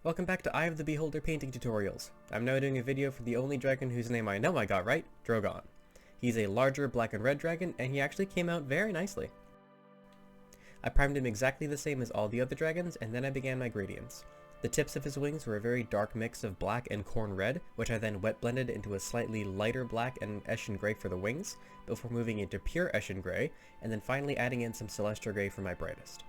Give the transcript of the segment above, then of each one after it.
Welcome back to Eye of the Beholder painting tutorials. I'm now doing a video for the only dragon whose name I know I got right, Drogon. He's a larger black and red dragon, and he actually came out very nicely. I primed him exactly the same as all the other dragons, and then I began my gradients. The tips of his wings were a very dark mix of black and corn red, which I then wet blended into a slightly lighter black and Eshin Grey for the wings, before moving into pure Eshin Grey, and then finally adding in some Celestial Grey for my brightest.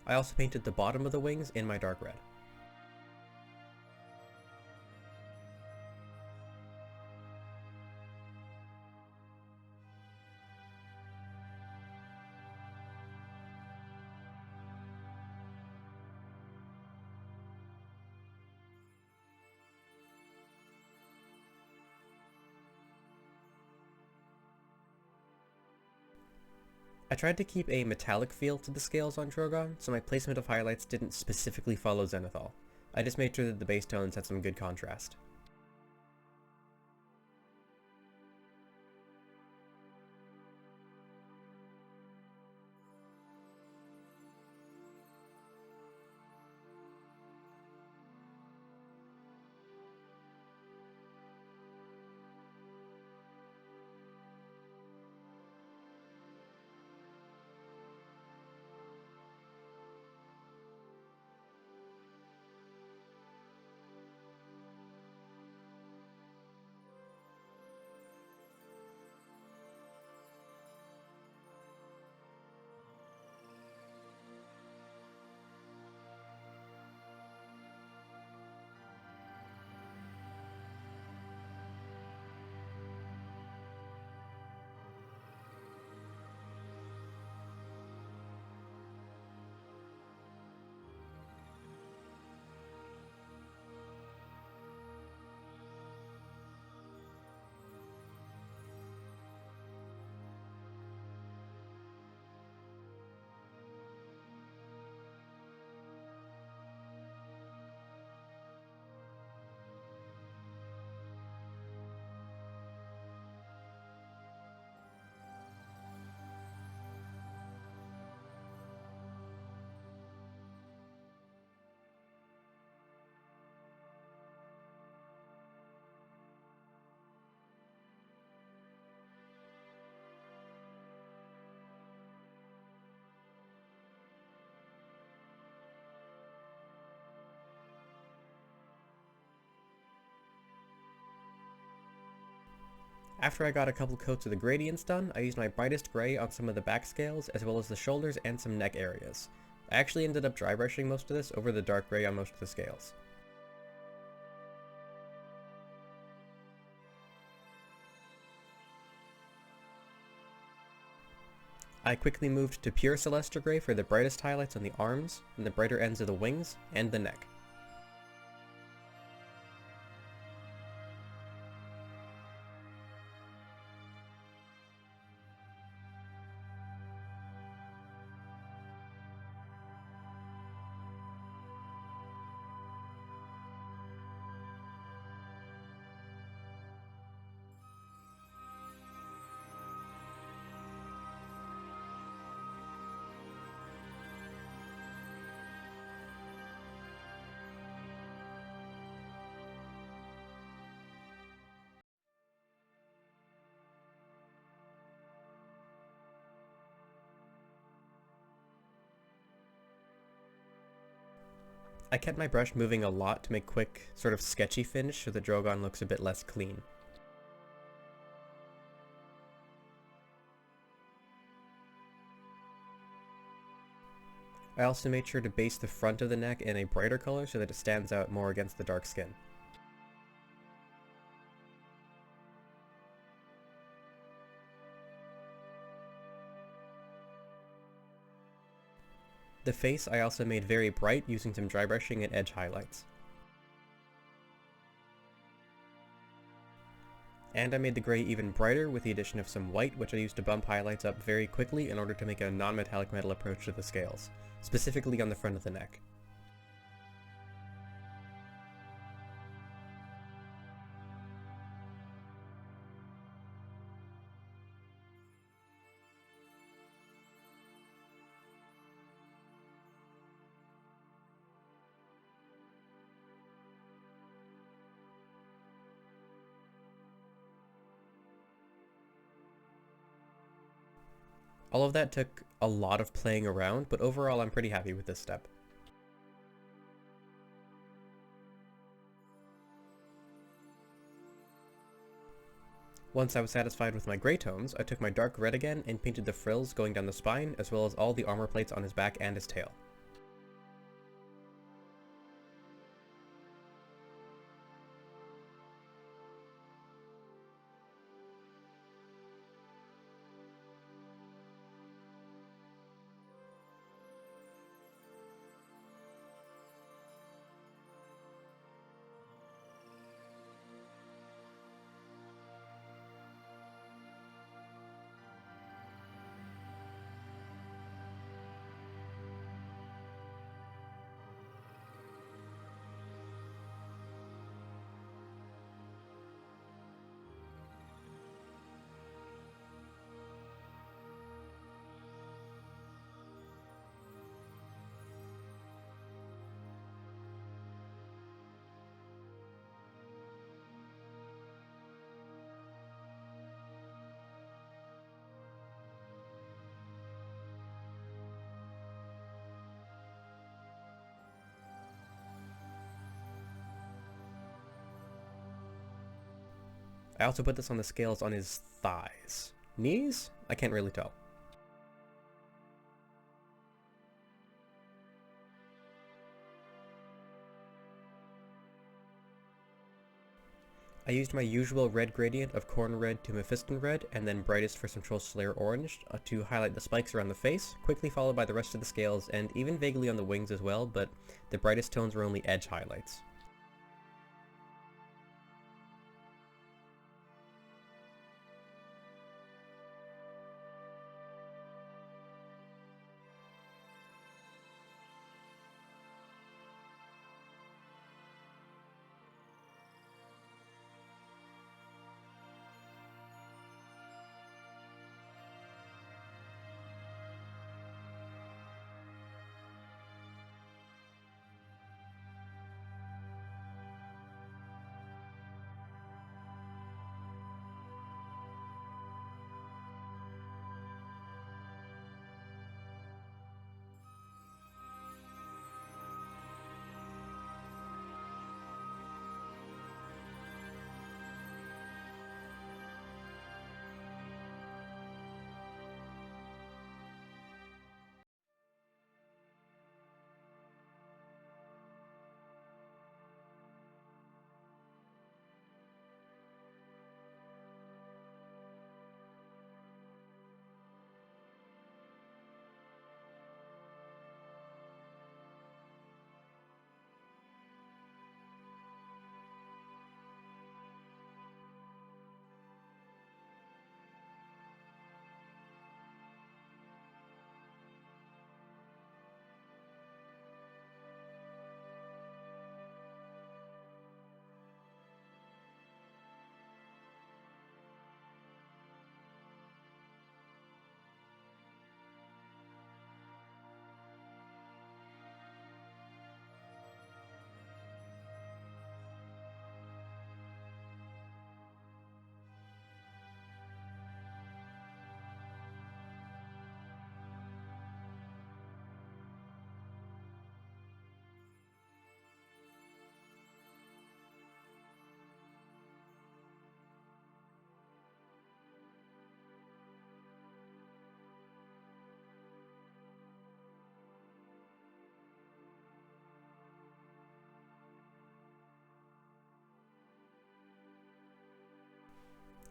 I also painted the bottom of the wings in my dark red. I tried to keep a metallic feel to the scales on Drogon, so my placement of highlights didn't specifically follow Zenithal. I just made sure that the base tones had some good contrast. After I got a couple coats of the gradients done, I used my brightest gray on some of the back scales, as well as the shoulders and some neck areas. I actually ended up dry brushing most of this over the dark gray on most of the scales. I quickly moved to pure Celestial Grey for the brightest highlights on the arms, and the brighter ends of the wings, and the neck. I kept my brush moving a lot to make quick, sort of sketchy finish so the Drogon looks a bit less clean. I also made sure to base the front of the neck in a brighter color so that it stands out more against the dark skin. The face I also made very bright using some dry brushing and edge highlights. And I made the gray even brighter with the addition of some white, which I used to bump highlights up very quickly in order to make a non-metallic metal approach to the scales, specifically on the front of the neck. All of that took a lot of playing around, but overall I'm pretty happy with this step. Once I was satisfied with my gray tones, I took my dark red again and painted the frills going down the spine, as well as all the armor plates on his back and his tail. I also put this on the scales on his thighs. Knees? I can't really tell. I used my usual red gradient of corn red to Mephiston red, and then brightest for some Troll Slayer orange to highlight the spikes around the face, quickly followed by the rest of the scales and even vaguely on the wings as well, but the brightest tones were only edge highlights.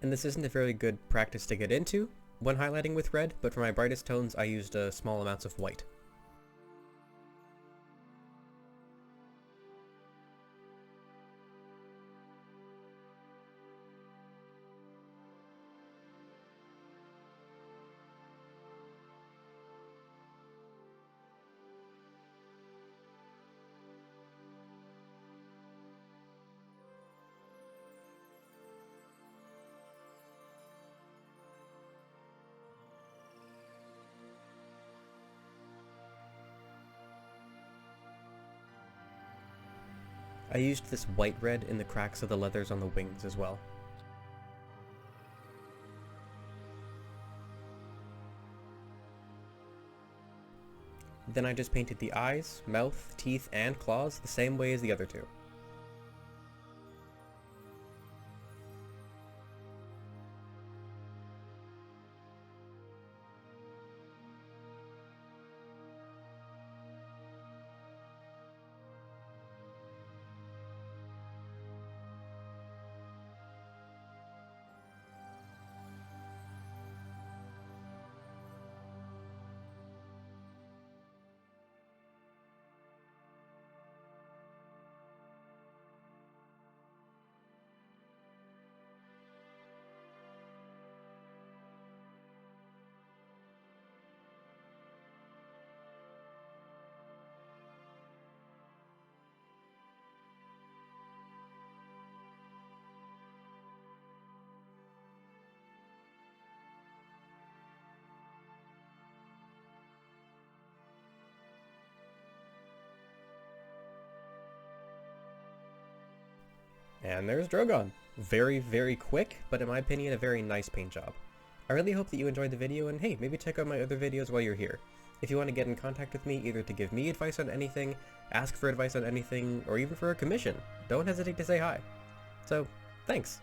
And this isn't a very good practice to get into when highlighting with red, but for my brightest tones I used small amounts of white. I used this white red in the cracks of the leathers on the wings as well. Then I just painted the eyes, mouth, teeth, and claws the same way as the other two. And there's Drogon. Very, very quick, but in my opinion, a very nice paint job. I really hope that you enjoyed the video, and hey, maybe check out my other videos while you're here. If you want to get in contact with me, either to give me advice on anything, ask for advice on anything, or even for a commission, don't hesitate to say hi. So, thanks!